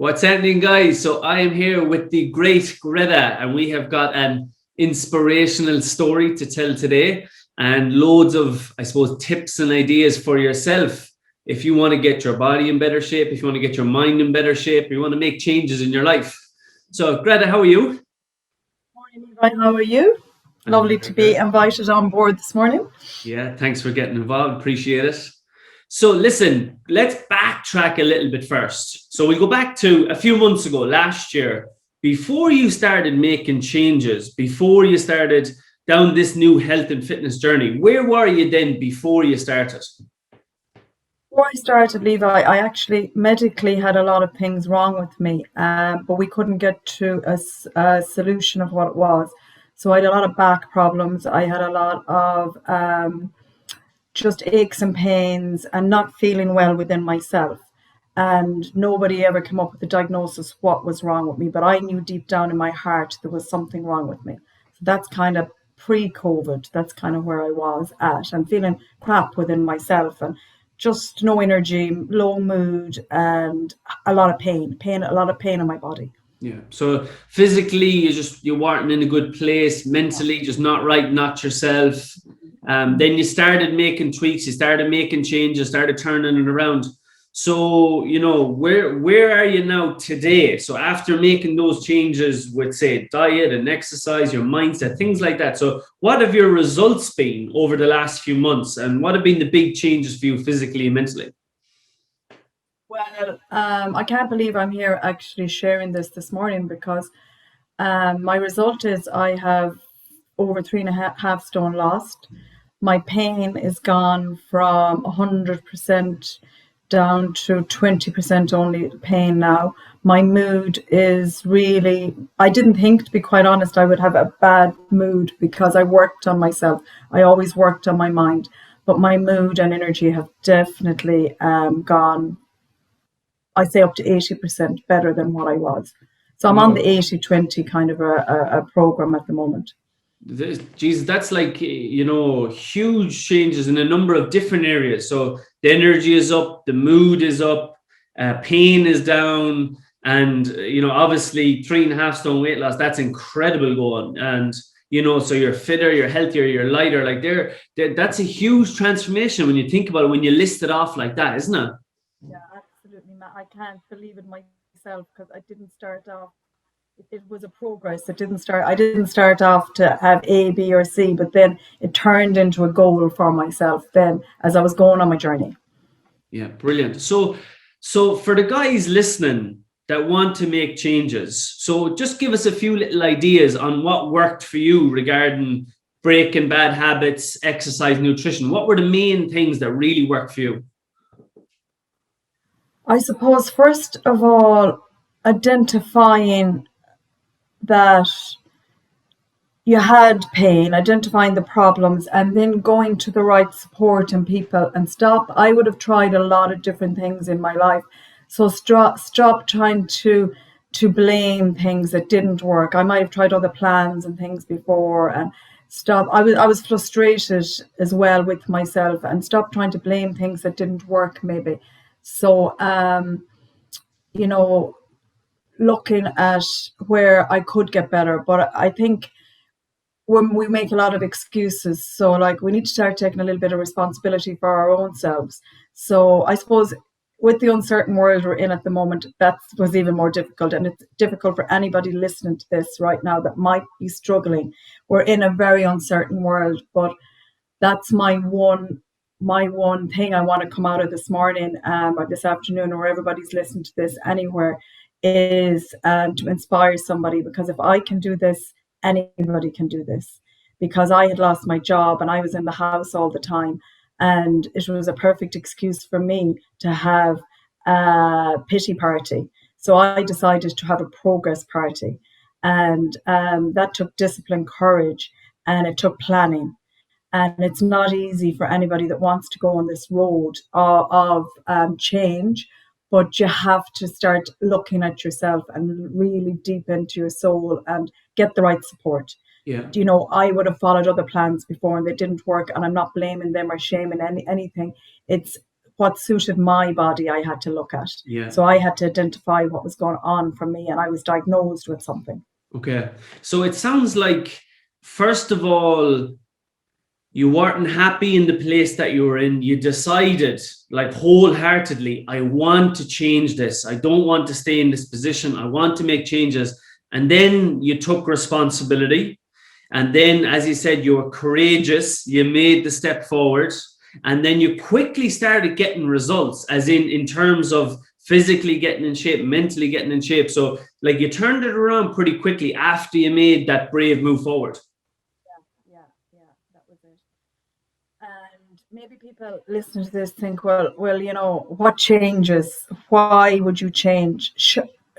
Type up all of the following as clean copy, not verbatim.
What's happening, guys? So I am here with the great Gretta, and we have got an inspirational story to tell today, and loads of, I suppose, tips and ideas for yourself. If you want to get your body in better shape, if you want to get your mind in better shape, you want to make changes in your life. So, Gretta, how are you? Morning, Levi. How are you? I'm Lovely very to be good. invited on board this morning. Yeah, thanks for getting involved. Appreciate it. So, listen, let's backtrack a little bit first. So, we'll go back to a few months ago, last year, before you started making changes, before you started down this new health and fitness journey. Where were you then before you started? Before I started, Levi, I actually medically had a lot of things wrong with me, but we couldn't get to a solution of what it was. So I had a lot of back problems. I had a lot of just aches and pains and not feeling well within myself. And nobody ever came up with a diagnosis what was wrong with me, but I knew deep down in my heart there was something wrong with me. So that's kind of pre-COVID. That's kind of where I was at and feeling crap within myself and just no energy, low mood, and a lot of a lot of pain in my body. Yeah. So physically, you weren't in a good place. Mentally, just not right, not yourself. Then you started making tweaks. You started making changes. Started turning it around. So where are you now today? So after making those changes with, say, diet and exercise, your mindset, things like that. So what have your results been over the last few months, and what have been the big changes for you physically and mentally? Well, I can't believe I'm here actually sharing this morning because my result is I have over 3.5 stone lost. My pain is gone from 100% down to 20% only pain now. My mood is really, I didn't think, to be quite honest, I would have a bad mood because I worked on myself. I always worked on my mind, but my mood and energy have definitely gone, I say up to 80% better than what I was. So I'm on the Wow. 80-20 kind of a program at the moment. Jesus, that's like, huge changes in a number of different areas. So the energy is up, the mood is up, pain is down, and, obviously 3.5 stone weight loss, that's incredible going. And, so you're fitter, you're healthier, you're lighter. Like that's a huge transformation when you think about it, when you list it off like that, isn't it? Yeah, absolutely. I can't believe it myself because I didn't start off. It was a progress. It didn't start. I didn't start off to have A, B, or C, but then it turned into a goal for myself. Then as I was going on my journey. Yeah, brilliant. So for the guys listening that want to make changes, so just give us a few little ideas on what worked for you regarding breaking bad habits, exercise, nutrition. What were the main things that really worked for you? I suppose first of all, identifying that you had pain, identifying the problems, and then going to the right support and people and stop. I would have tried a lot of different things in my life. So stop trying to blame things that didn't work. I might have tried other plans and things before and stop. I was frustrated as well with myself and stop trying to blame things that didn't work maybe. So you know, looking at where I could get better. But I think when we make a lot of excuses. So like we need to start taking a little bit of responsibility for our own selves. So I suppose with the uncertain world we're in at the moment, that was even more difficult. And it's difficult for anybody listening to this right now that might be struggling. We're in a very uncertain world, but that's my one thing I want to come out of this morning or this afternoon, or everybody's listening to this anywhere, is to inspire somebody. Because if I can do this, anybody can do this. Because I had lost my job and I was in the house all the time, and it was a perfect excuse for me to have a pity party. So I decided to have a progress party, and that took discipline, courage, and it took planning. And it's not easy for anybody that wants to go on this road of change, but you have to start looking at yourself and really deep into your soul and get the right support. Yeah. I would have followed other plans before and they didn't work, and I'm not blaming them or shaming anything. It's what suited my body I had to look at. Yeah. So I had to identify what was going on for me, and I was diagnosed with something. Okay. So it sounds like, first of all, you weren't happy in the place that you were in. You decided, like, wholeheartedly, I want to change this. I don't want to stay in this position. I want to make changes. And then you took responsibility. And then, as you said, you were courageous. You made the step forward. And then you quickly started getting results, as in terms of physically getting in shape, mentally getting in shape. So, like, you turned it around pretty quickly after you made that brave move forward. Yeah, that was it. And maybe people listening to this think, well, you know, what changes? Why would you change?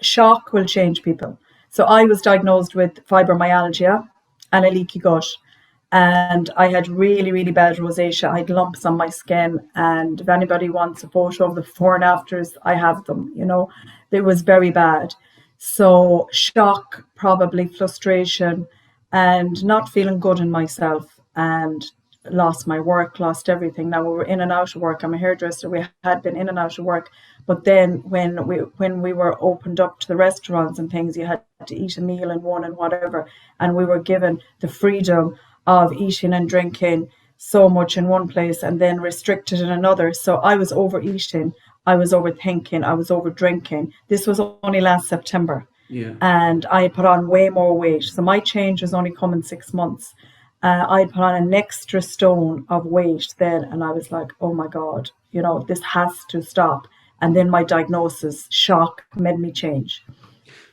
Shock will change people. So I was diagnosed with fibromyalgia and a leaky gut. And I had really, really bad rosacea. I had lumps on my skin. And if anybody wants a photo of the before and afters, I have them, you know. It was very bad. So shock, probably frustration, and not feeling good in myself, and lost my work, lost everything. Now we were in and out of work. I'm a hairdresser. We had been in and out of work. But then when we were opened up to the restaurants and things, you had to eat a meal in one and whatever. And we were given the freedom of eating and drinking so much in one place and then restricted in another. So I was overeating, I was overthinking, I was over drinking. This was only last September. Yeah. And I had put on way more weight. So my change was only come in 6 months. I had put on an extra stone of weight then, and I was like, oh my God, you know, this has to stop. And then my diagnosis, shock, made me change.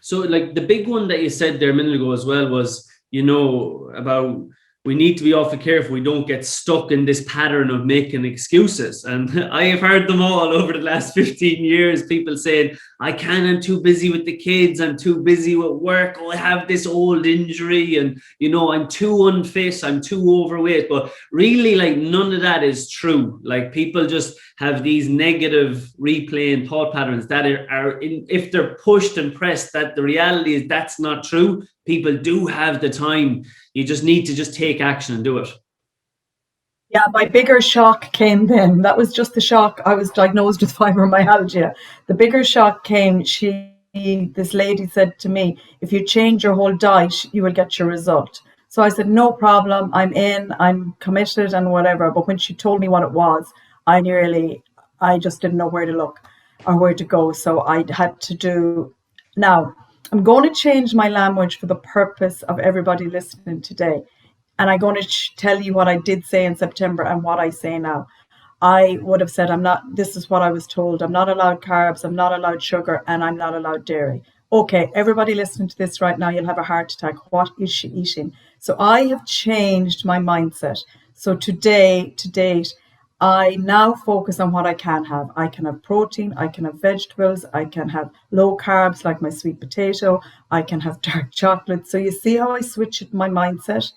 So, like, the big one that you said there a minute ago as well was, you know, about we need to be awfully careful we don't get stuck in this pattern of making excuses. And I have heard them all over the last 15 years. People saying, I can't, I'm too busy with the kids, I'm too busy with work, oh, I have this old injury, and, you know, I'm too unfit, I'm too overweight. But really, like, none of that is true. Like, people just have these negative replaying thought patterns that if they're pushed and pressed, that the reality is that's not true. People do have the time. You just need to just take action and do it. Yeah, my bigger shock came then. That was just the shock. I was diagnosed with fibromyalgia. The bigger shock came, this lady said to me, if you change your whole diet, you will get your result. So I said, no problem, I'm committed and whatever. But when she told me what it was, I just didn't know where to look or where to go. So I had to do, now, I'm going to change my language for the purpose of everybody listening today. And I'm going to tell you what I did say in September and what I say now. I would have said, this is what I was told. I'm not allowed carbs, I'm not allowed sugar, and I'm not allowed dairy. Okay, everybody listening to this right now, you'll have a heart attack. What is she eating? So I have changed my mindset. So to date, I now focus on what I can have. I can have protein, I can have vegetables, I can have low carbs like my sweet potato, I can have dark chocolate. So you see how I switched my mindset?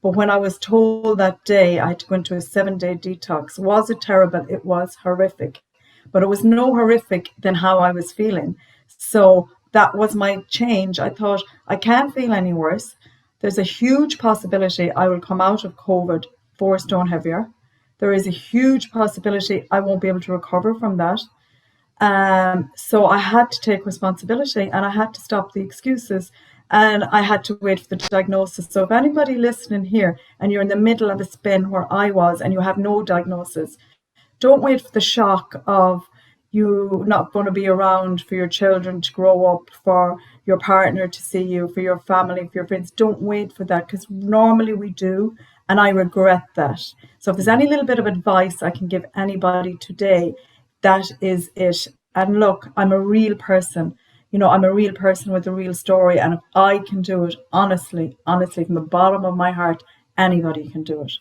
But when I was told that day I had to go into a 7-day detox, was it terrible? It was horrific. But it was no horrific than how I was feeling. So that was my change. I thought, I can't feel any worse. There's a huge possibility I will come out of COVID 4 stone heavier. There is a huge possibility I won't be able to recover from that. So I had to take responsibility and I had to stop the excuses and I had to wait for the diagnosis. So if anybody listening here and you're in the middle of a spin where I was and you have no diagnosis, don't wait for the shock of you not going to be around for your children to grow up, for your partner to see you, for your family, for your friends. Don't wait for that, because normally we do, and I regret that. So if there's any little bit of advice I can give anybody today, that is it. And look, I'm a real person. You know, I'm a real person with a real story. And if I can do it, honestly, from the bottom of my heart, anybody can do it.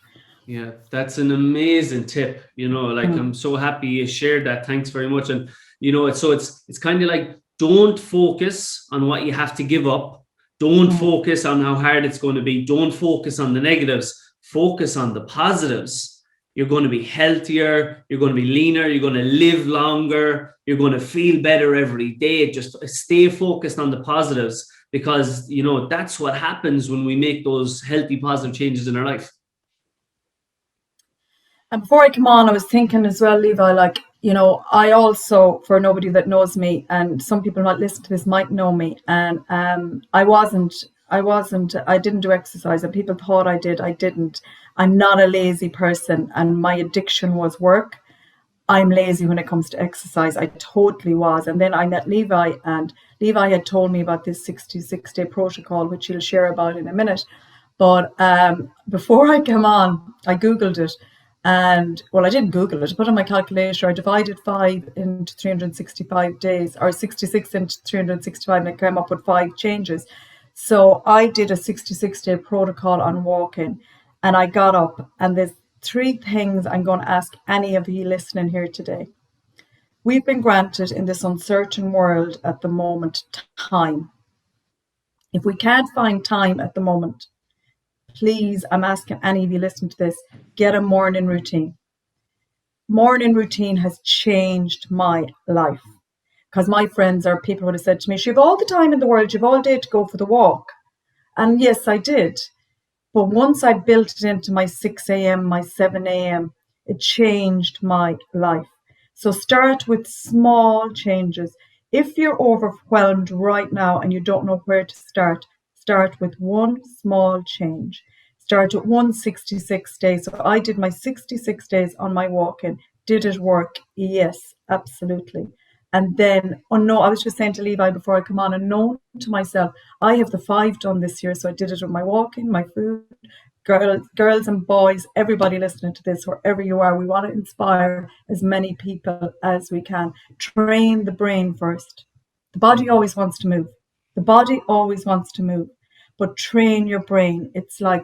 Yeah, that's an amazing tip. You know, like, I'm so happy you shared that. Thanks very much. And, you know, it's kind of like, don't focus on what you have to give up. Don't focus on how hard it's going to be. Don't focus on the negatives. Focus on the positives. You're going to be healthier. You're going to be leaner. You're going to live longer. You're going to feel better every day. Just stay focused on the positives, because, you know, that's what happens when we make those healthy, positive changes in our life. And before I come on, I was thinking as well, Levi, like, you know, I also, for nobody that knows me, and some people might listen to this might know me, and I didn't do exercise, and people thought I did. I didn't. I'm not a lazy person, and my addiction was work. I'm lazy when it comes to exercise. I totally was. And then I met Levi, and Levi had told me about this 66-day protocol, which he'll share about in a minute. But before I came on, I Googled it. And well, I didn't Google it. I put on my calculator. I divided 5 into 365 days, or 66 into 365, and I came up with 5 changes. So I did a 66-day protocol on walking, and I got up, and there's 3 things I'm going to ask any of you listening here today. We've been granted in this uncertain world at the moment time. If we can't find time at the moment, please, I'm asking any of you listening to this, get a morning routine. Morning routine has changed my life, because my friends or people would have said to me, you have all the time in the world, you have all day to go for the walk. And yes, I did. But once I built it into my 6 a.m., my 7 a.m., it changed my life. So start with small changes. If you're overwhelmed right now and you don't know where to start with one small change. Start at 166 days. So I did my 66 days on my walk-in. Did it work? Yes, absolutely. And then, oh no, I was just saying to Levi before I come on, and known to myself, I have the 5 done this year. So I did it with my walking, my food, girls and boys, everybody listening to this, wherever you are, we want to inspire as many people as we can. Train the brain first. The body always wants to move. The body always wants to move, but train your brain. It's like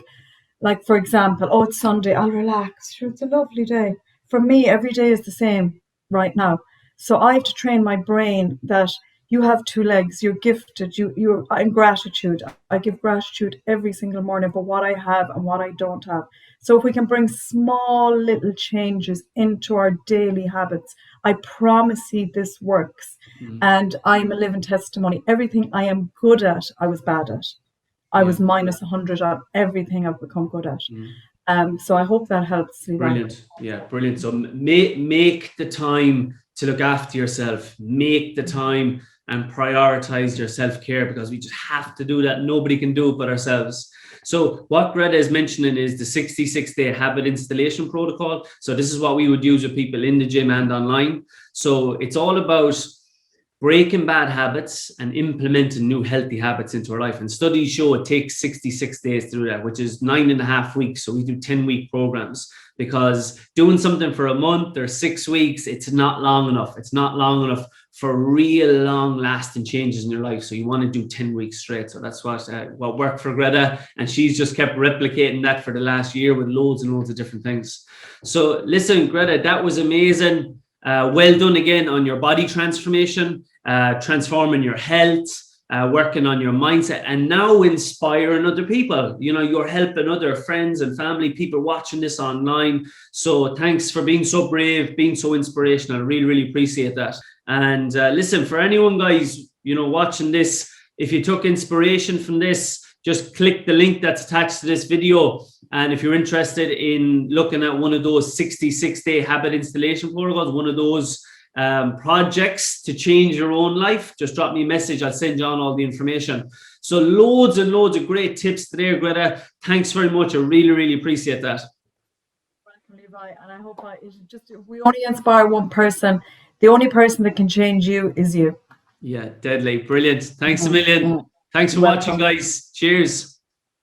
for example, oh, it's Sunday, I'll relax. Sure, it's a lovely day. For me, every day is the same right now. So I have to train my brain that you have 2 legs, you're gifted, you're in gratitude. I give gratitude every single morning for what I have and what I don't have. So if we can bring small little changes into our daily habits, I promise you this works. And I'm a living testimony. Everything I am good at, I was bad at. I was minus 100 on everything I've become good at. So I hope that helps. Levi. Brilliant. Yeah, brilliant. So make the time to look after yourself. Make the time and prioritize your self-care, because we just have to do that. Nobody can do it but ourselves. So what Gretta is mentioning is the 66-day habit installation protocol. So this is what we would use with people in the gym and online. So it's all about breaking bad habits and implementing new healthy habits into our life. And studies show it takes 66 days to do that, which is 9.5 weeks. So we do 10-week programs, because doing something for a month or 6 weeks, it's not long enough. It's not long enough for real long lasting changes in your life. So you want to do 10 weeks straight. So that's what worked for Gretta. And she's just kept replicating that for the last year with loads and loads of different things. So listen, Gretta, that was amazing. Well done again on your body transformation, transforming your health, working on your mindset, and now inspiring other people. You know, you're helping other friends and family, people watching this online. So thanks for being so brave, being so inspirational. I really, really appreciate that. And listen, for anyone, guys, you know, watching this, if you took inspiration from this, just click the link that's attached to this video. And if you're interested in looking at one of those 66-day habit installation protocols, one of those projects to change your own life, just drop me a message. I'll send you on all the information. So loads and loads of great tips today, Gretta. Thanks very much. I really, really appreciate that. Welcome, Levi. And I hope if we only inspire one person, the only person that can change you is you. Yeah, deadly. Brilliant. Thanks a million. Thanks for watching, guys. Cheers.